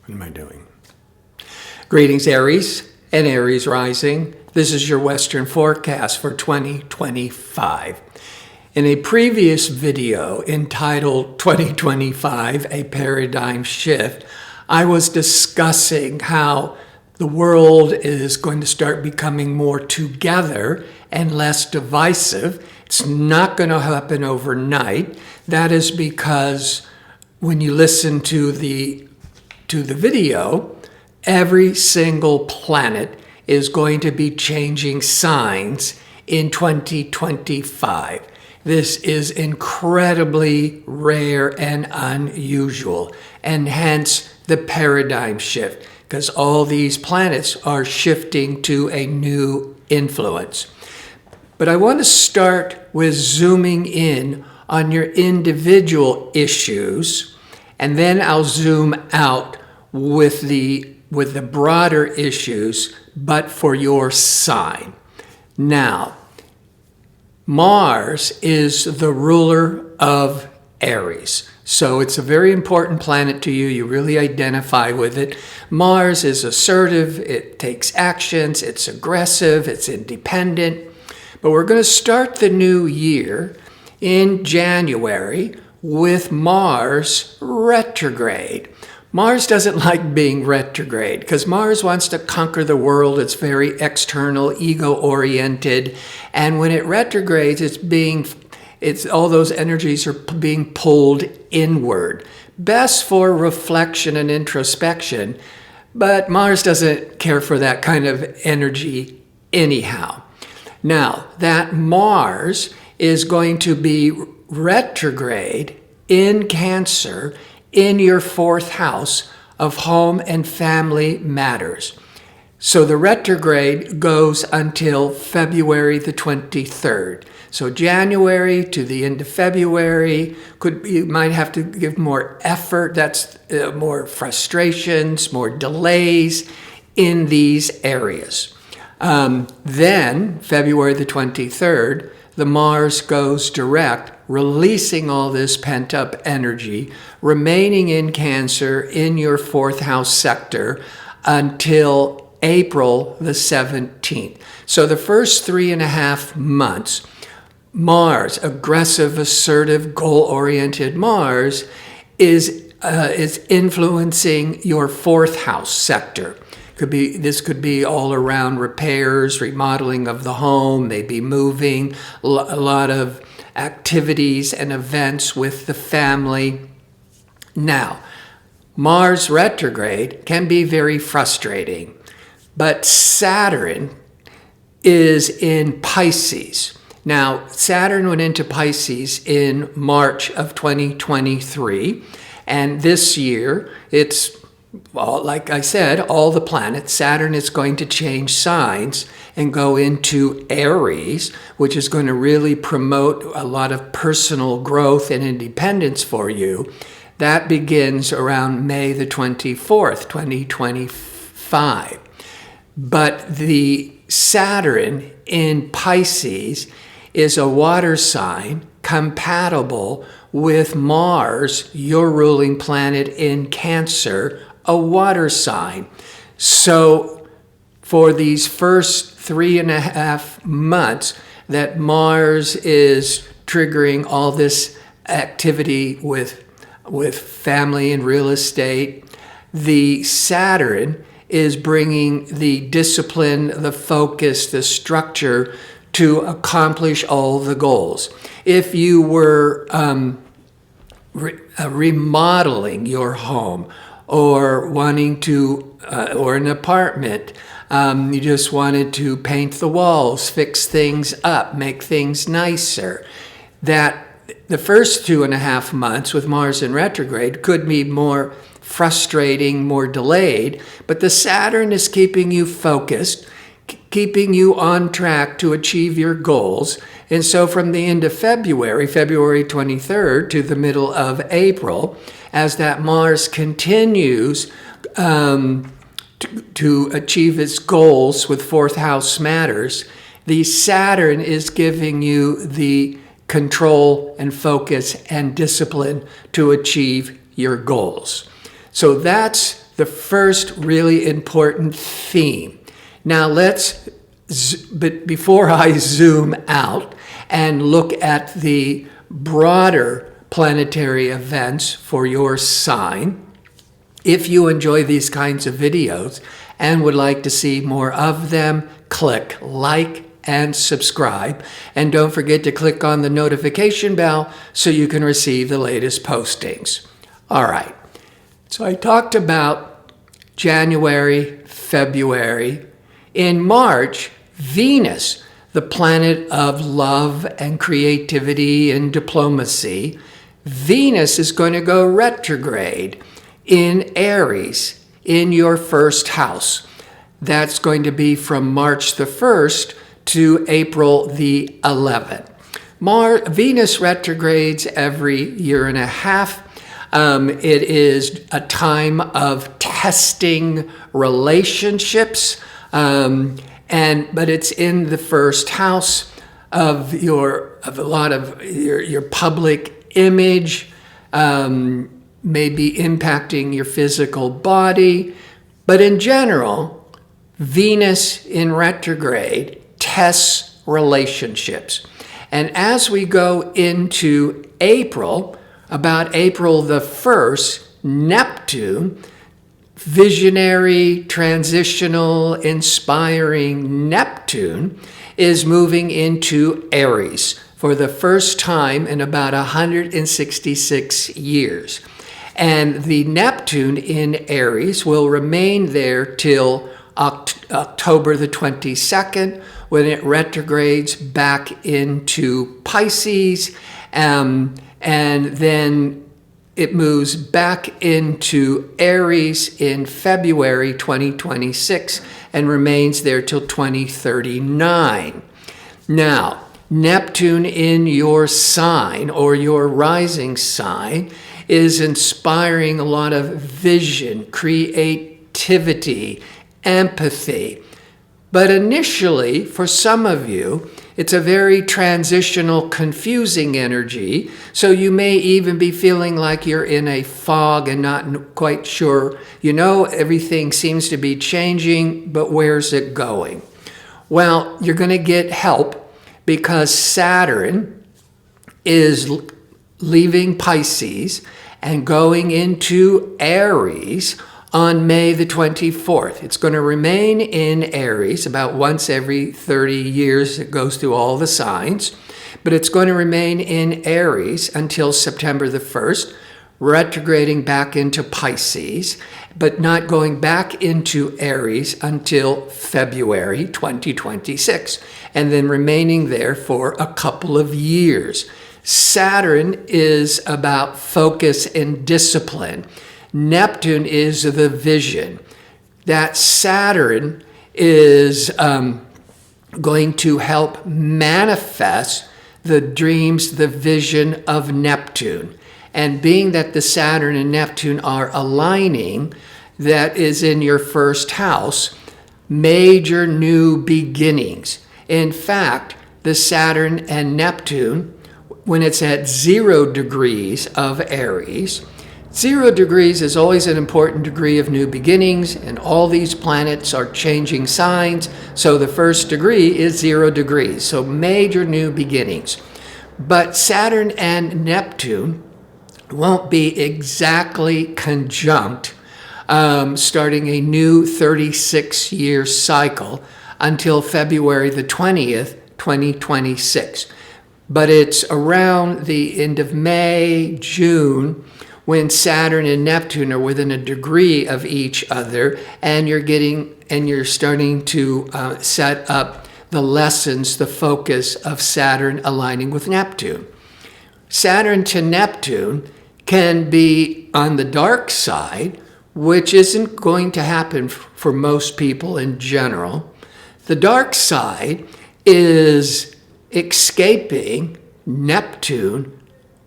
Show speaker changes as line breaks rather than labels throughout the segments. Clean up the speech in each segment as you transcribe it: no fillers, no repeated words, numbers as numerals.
What am I doing? Greetings, Aries and Aries rising. This is your Western forecast for 2025. In a previous video entitled 2025, A Paradigm Shift, I was discussing how the world is going to start becoming more together and less divisive. It's not going to happen overnight. That is because when you listen to the video, every single planet is going to be changing signs in 2025. This is incredibly rare and unusual, and hence the paradigm shift, because all these planets are shifting to a new influence. But I want to start with zooming in on your individual issues, and then I'll zoom out with the broader issues, but for your sign. Now, Mars is the ruler of Aries. So it's a very important planet to you. You really identify with it. Mars is assertive. It takes actions. It's aggressive. It's independent. But we're going to start the new year in January with Mars retrograde. Mars doesn't like being retrograde because Mars wants to conquer the world. It's very external, ego-oriented. And when it retrogrades, it's all those energies are being pulled inward. Best for reflection and introspection, but Mars doesn't care for that kind of energy anyhow. Now, that Mars is going to be retrograde in Cancer in your fourth house of home and family matters. So the retrograde goes until February the 23rd. So January to the end of February, you might have to give more effort. That's more frustrations, more delays in these areas. Then February the 23rd, the Mars goes direct, releasing all this pent-up energy, remaining in Cancer in your fourth house sector until April the 17th. So the first 3.5 months, Mars, aggressive, assertive, goal-oriented Mars, is influencing your fourth house sector. This could be all around repairs, remodeling of the home, maybe moving, a lot of activities and events with the family. Now, Mars retrograde can be very frustrating, but Saturn is in Pisces. Now, Saturn went into Pisces in March of 2023, and this year well, like I said, all the planets, Saturn is going to change signs and go into Aries, which is going to really promote a lot of personal growth and independence for you. That begins around May the 24th, 2025. But the Saturn in Pisces is a water sign compatible with Mars, your ruling planet in Cancer, a water sign. So for these first 3.5 months that Mars is triggering all this activity with family and real estate, the Saturn is bringing the discipline, the focus, the structure to accomplish all the goals. If you were remodeling your home, or wanting to, or an apartment, you just wanted to paint the walls, fix things up, make things nicer, that the first 2.5 months with Mars in retrograde could be more frustrating, more delayed, but the Saturn is keeping you focused, keeping you on track to achieve your goals. And so from the end of February 23rd, to the middle of April, as that Mars continues to achieve its goals with fourth house matters, the Saturn is giving you the control and focus and discipline to achieve your goals. So that's the first really important theme. Now but before I zoom out and look at the broader planetary events for your sign, if you enjoy these kinds of videos and would like to see more of them, click like and subscribe. And don't forget to click on the notification bell so you can receive the latest postings. All right, so I talked about January, February. In March, Venus, the planet of love and creativity and diplomacy, Venus is going to go retrograde in Aries in your first house. That's going to be from March the 1st to April the 11th. Venus retrogrades every year and a half. It is a time of testing relationships, but it's in the first house of a lot of your public image, maybe impacting your physical body. But in general, Venus in retrograde tests relationships. And as we go into April, about April the 1st, Neptune, visionary, transitional, inspiring Neptune, is moving into Aries for the first time in about 166 years. And the Neptune in Aries will remain there till October the 22nd, when it retrogrades back into Pisces, and then it moves back into Aries in February 2026 and remains there till 2039. Now, Neptune in your sign or your rising sign is inspiring a lot of vision, creativity, empathy. But initially, for some of you, it's a very transitional, confusing energy. So you may even be feeling like you're in a fog and not quite sure. Everything seems to be changing, but where's it going? Well, you're going to get help because Saturn is leaving Pisces and going into Aries on May the 24th. It's going to remain in Aries about once every 30 years. It goes through all the signs, but it's going to remain in Aries until September the 1st, retrograding back into Pisces, but not going back into Aries until February 2026, and then remaining there for a couple of years. Saturn is about focus and discipline. Neptune is the vision. That Saturn is going to help manifest the dreams, the vision of Neptune. And being that the Saturn and Neptune are aligning, that is in your first house, major new beginnings. In fact, the Saturn and Neptune, when it's at 0 degrees of Aries, 0 degrees is always an important degree of new beginnings, and all these planets are changing signs, so the first degree is 0 degrees, so major new beginnings. But Saturn and Neptune won't be exactly conjunct, starting a new 36-year cycle until February the 20th, 2026. But it's around the end of May, June, when Saturn and Neptune are within a degree of each other, and you're starting to set up the lessons, the focus of Saturn aligning with Neptune. Saturn to Neptune can be on the dark side, which isn't going to happen for most people in general. The dark side is escaping Neptune,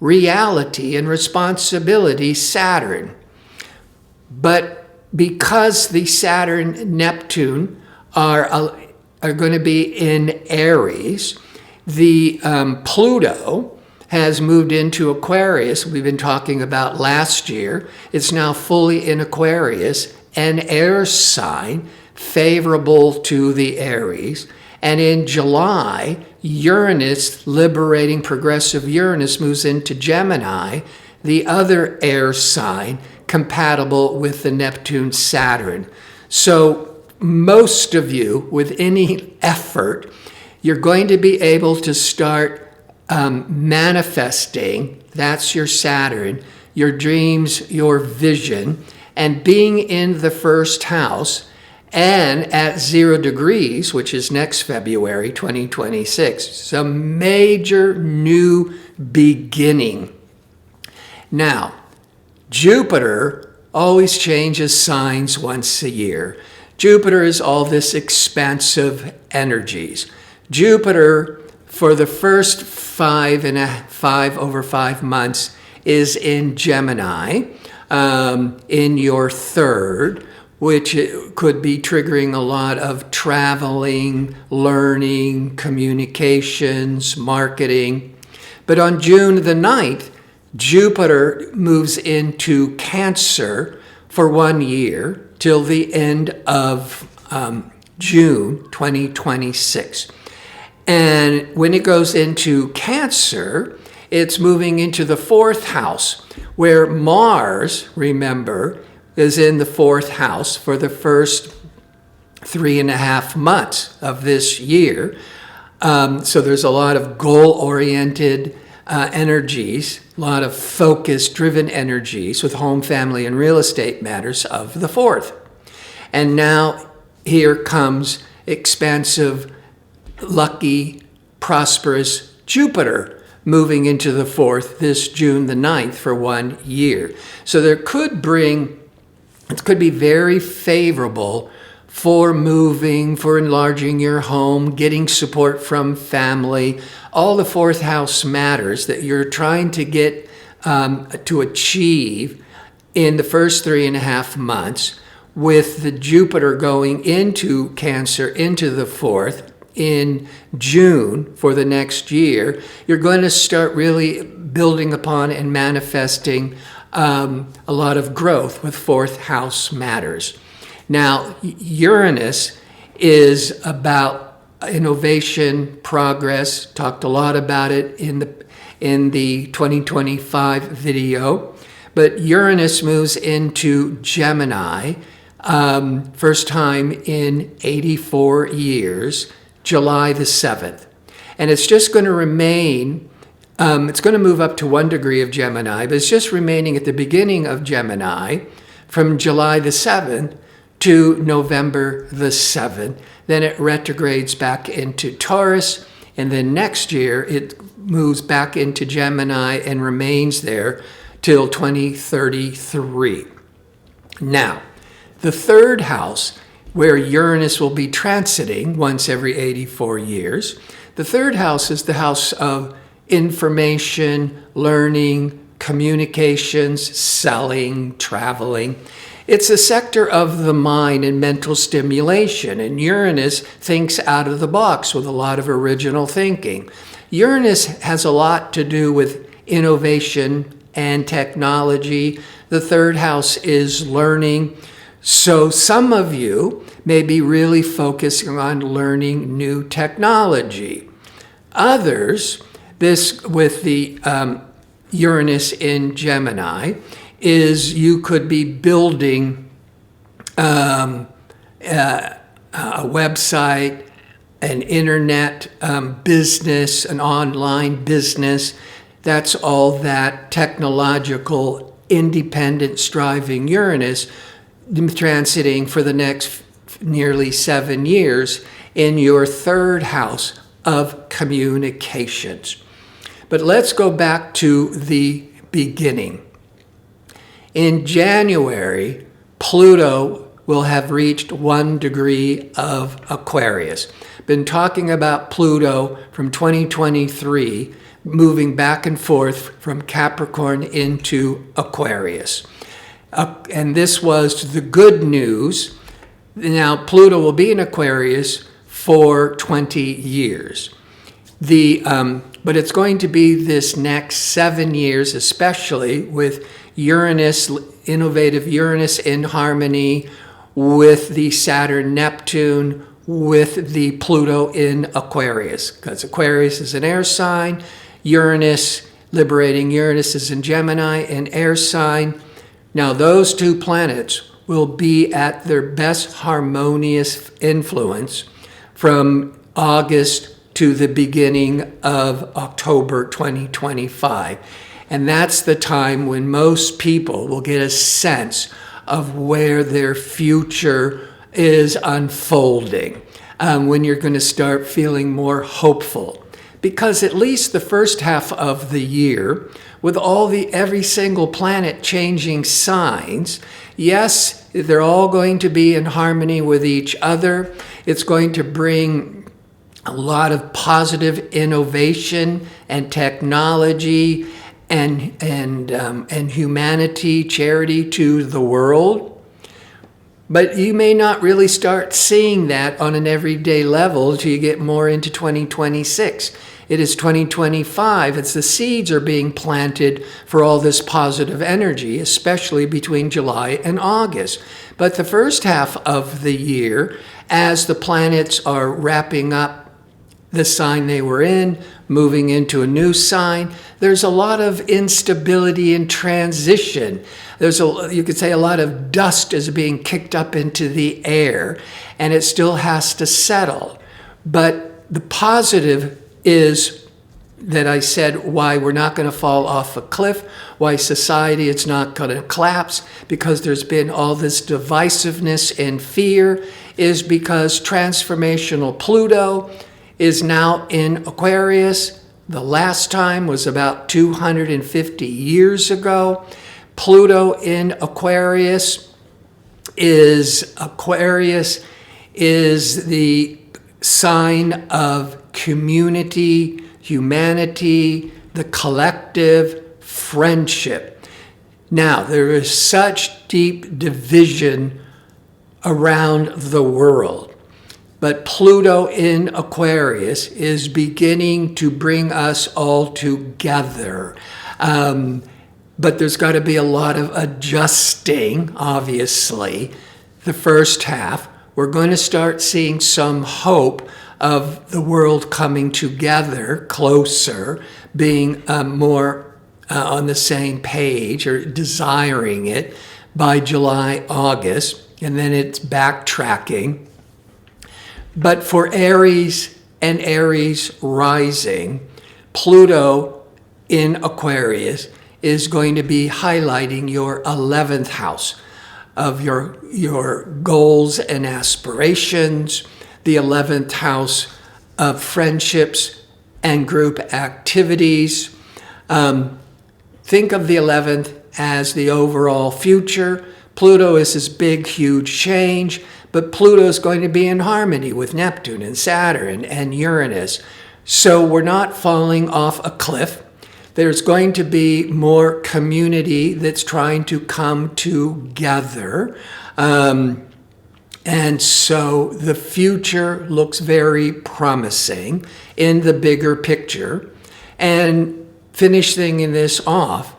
reality and responsibility, Saturn. But because the Saturn Neptune are going to be in Aries, the Pluto has moved into Aquarius. We've been talking about last year. It's now fully in Aquarius an air sign favorable to the Aries. And in July, Uranus, liberating progressive Uranus, moves into Gemini, the other air sign compatible with the Neptune-Saturn. So most of you, with any effort, you're going to be able to start manifesting, that's your Saturn, your dreams, your vision, and being in the first house and at 0 degrees, which is next February 2026. So major new beginning. Now, Jupiter always changes signs once a year. Jupiter is all this expansive energies. Jupiter, for the first 5 over 5 months, is in Gemini, in your third, which could be triggering a lot of traveling, learning, communications, marketing. But on June the 9th, Jupiter moves into Cancer for 1 year till the end of June 2026. And when it goes into Cancer, it's moving into the 4th house, where Mars, remember, is in the 4th house for the first 3.5 months of this year. So there's a lot of goal-oriented energies, a lot of focus-driven energies with home, family, and real estate matters of the 4th. And now here comes expansive, lucky, prosperous Jupiter moving into the 4th this June the 9th for 1 year. So it could be very favorable for moving, for enlarging your home, getting support from family. All the 4th house matters that you're trying to get to achieve in the first 3.5 months, with the Jupiter going into Cancer, into the 4th, in June for the next year. You're going to start really building upon and manifesting a lot of growth with 4th house matters. Now, Uranus is about innovation, progress. Talked a lot about it in the 2025 video. But Uranus moves into Gemini, first time in 84 years, July the 7th. And it's just going to remain, it's going to move up to 1 degree of Gemini, but it's just remaining at the beginning of Gemini from July the 7th to November the 7th. Then it retrogrades back into Taurus, and then next year it moves back into Gemini and remains there till 2033. Now, the 3rd house, where Uranus will be transiting once every 84 years, the 3rd house is the house of information, learning, communications, selling, traveling. It's a sector of the mind and mental stimulation, and Uranus thinks out of the box with a lot of original thinking. Uranus has a lot to do with innovation and technology. The 3rd house is learning. So some of you may be really focusing on learning new technology. Others, this with the Uranus in Gemini, is you could be building a website, an internet business, an online business. That's all that technological, independent, striving Uranus transiting for the next nearly 7 years in your 3rd house of communications. But let's go back to the beginning. In January, Pluto will have reached 1 degree of Aquarius. Been talking about Pluto from 2023, moving back and forth from Capricorn into Aquarius. And this was the good news. Now, Pluto will be in Aquarius for 20 years. But it's going to be this next 7 years, especially with Uranus innovative Uranus in harmony with the Saturn, Neptune, with the Pluto in Aquarius, because Aquarius is an air sign. Uranus, liberating Uranus, is in Gemini, an air sign. Now those two planets will be at their best harmonious influence from August to the beginning of October 2025. And that's the time when most people will get a sense of where their future is unfolding, when you're going to start feeling more hopeful. Because at least the first half of the year, with every single planet changing signs, yes, they're all going to be in harmony with each other. It's going to bring a lot of positive innovation and technology and humanity, charity to the world. But you may not really start seeing that on an everyday level until you get more into 2026. It is 2025 as the seeds are being planted for all this positive energy, especially between July and August. But the first half of the year, as the planets are wrapping up the sign they were in, moving into a new sign, there's a lot of instability and transition. You could say a lot of dust is being kicked up into the air, and it still has to settle. But the positive is that I said why we're not going to fall off a cliff, why society is not going to collapse, because there's been all this divisiveness and fear, is because transformational Pluto is now in Aquarius. The last time was about 250 years ago. Pluto in Aquarius is the sign of community, humanity, the collective, friendship. Now, there is such deep division around the world. But Pluto in Aquarius is beginning to bring us all together. But there's got to be a lot of adjusting, obviously. The first half, we're going to start seeing some hope of the world coming together closer, being more on the same page or desiring it by July, August, and then it's backtracking. But for Aries and Aries rising, Pluto in Aquarius is going to be highlighting your 11th house of your goals and aspirations, the 11th house of friendships and group activities. Think of the 11th as the overall future. Pluto is this big, huge change, but Pluto is going to be in harmony with Neptune and Saturn and Uranus. So we're not falling off a cliff. There's going to be more community that's trying to come together. And so the future looks very promising in the bigger picture. And finishing this off,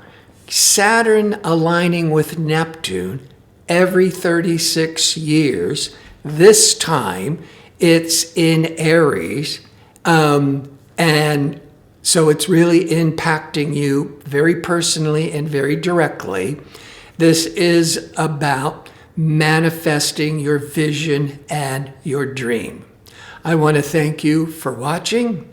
Saturn aligning with Neptune every 36 years. This time it's in Aries. And so it's really impacting you very personally and very directly. This is about manifesting your vision and your dream. I want to thank you for watching.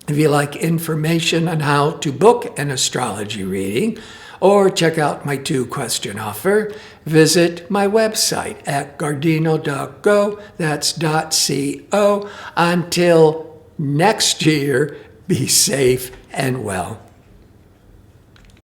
If you like information on how to book an astrology reading or check out my 2-question offer, visit my website at gardino.go. That's .co. Until next year, be safe and well.